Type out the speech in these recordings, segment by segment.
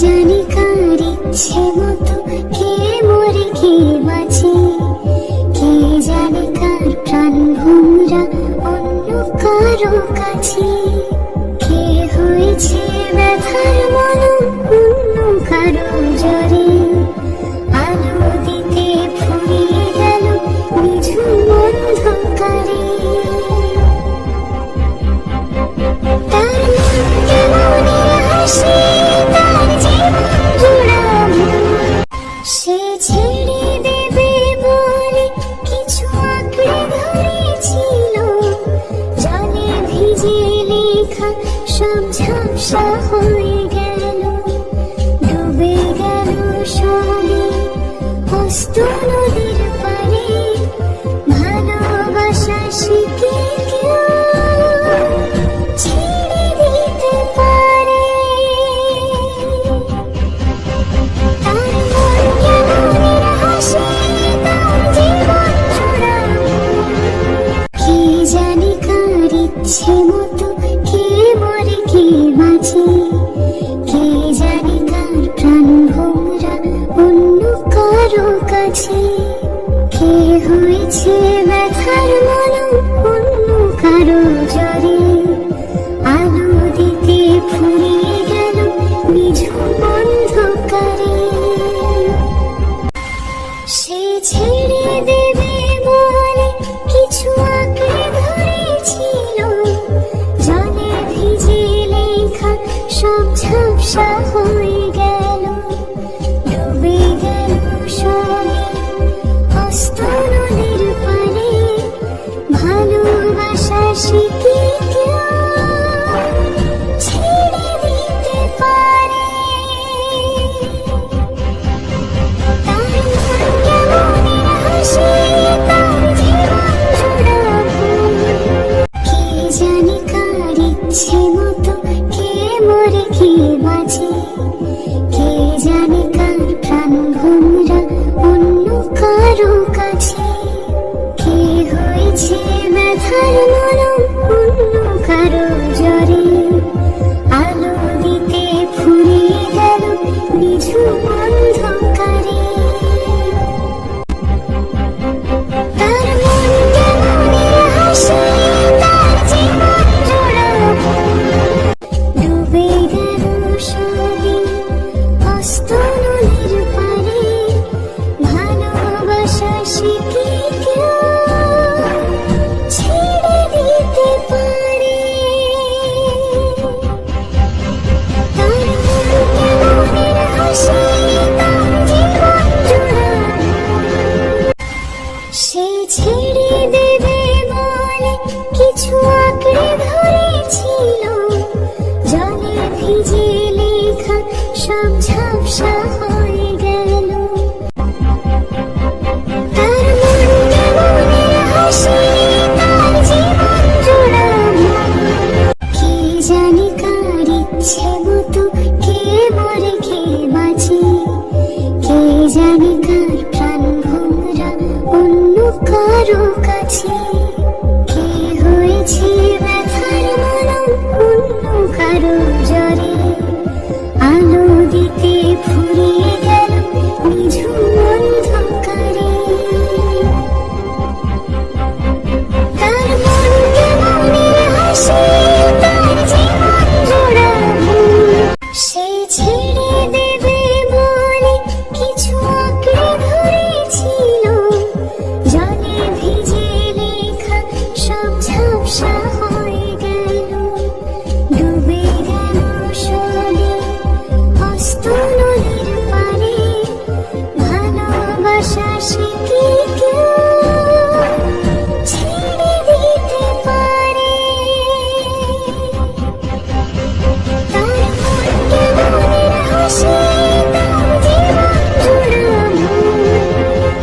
জানি কার ইচ্ছে মতো কে মরে কে বাঁচে, কে জানে কার প্রাণ ভোমরা অন্য কারো কাছে, কে হয়েছে ব্যথার মলম অন্য কারো জ্বরে, আলো দিতে ফুরিয়ে গেল নিঝুম অন্ধকারে। তার মনকে মনে হাসি, তার জীবন জুড়াবো, সে ছেড়ে দেবে বলে কিছু আঁকড়ে ধরেছিল, জলে ভিজে লেখা সব ঝাপসা হয়ে গেল, ডুবে গেল সবে অস্ত নদীর পারে, ভালোবাসা শিখে কেউ ছেড়ে দিতে পারে। তার মনকে মনের হাসি, তার জীবন জুড়াবো, কে জানে কার ইচ্ছে মতো কে মরে কে বাঁচে, কে জানে কার প্রাণ ভোমরা অন্য কারো কাছে, কে হয়েছে ব্যথার মলম অন্য কারো জ্বরে, আলো দিতে ফুরিয়ে গেল নিঝুম অন্ধকারে। সে ছেড়ে দেবে বলে কিছু আঁকড়ে ধরেছিল, জলে ভিজে লেখা সব ঝাপসা হয়ে গেল, ডুবে গেল সবে অস্ত নদীর পারে, ভালোবাসা শিখে কেউ ছেড়ে দিতে পারে। তার মনকে মনের হাসি, তার জীবন জুড়াবো, কে জানে কার ইচ্ছে মতো কে মরে কে বাঁচে, কে জানে কার প্রাণ ভোমরা অন্য কারো কাছে, কে হয়েছে ব্যথার মলম অন্য কারো জ্বরে, আলো দিতে ফুরিয়ে গেল নিঝুম অন্ধকারে। তার মনকে মনের হাসি, তার জীবন জুড়াবো, ডুবে গেল সবে অস্ত নদীর পারে, ভালোবাসা শিখে কেউ ছেড়ে দিতে পারে। তার মনকে মনের হাসি, তার জীবন জুড়াবো, সে ছেড়ে দেবে বলে কিছু আঁকড়ে ধরেছিল, জলে ভিজে লেখা সব ঝাপসা হয়ে গেল, তার মনকে মনের হাসি, তার জীবন জুড়াবো, কে জানে কার ইচ্ছে মতো কে মরে কে বাঁচে, কে জানে কার প্রাণ ভোমরা অন্য কারো কাছে, কে হয়েছে ব্যথার মলম অন্য কারো জ্বরে, আলো দিতে ফুরিয়ে গেল নিঝুম অন্ধকারে। তার মনকে মনের হাসি, তার জীবন জুড়াবো, সে ছেড়ে দেবে বলে কিছু আঁকড়ে ধরেছিল, জলে ভিজে লেখা সব ঝাপসা হয়ে গেল, ডুবে গেল সবে অস্ত নদীর পারে, ভালোবাসা শিখে কেউ ছেড়ে দিতে পারে। তার মনকে মনের হাসি, তার জীবন জুড়াবো,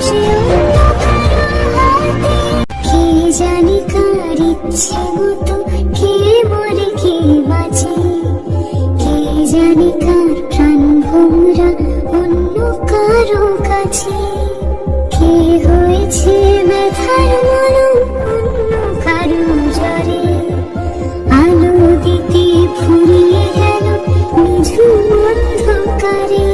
সে অন্য কারো হাতে, কে জানে কার ইচ্ছে মতো কে মরে কে বাঁচে, কে জানে কার প্রাণ ভোমরা অন্য কারো কাছে, কে হয়েছে ব্যথার মলম অন্য কারো জ্বরে, আলো দিতে ফুরিয়ে গেল নিঝুম অন্ধকারে। কারে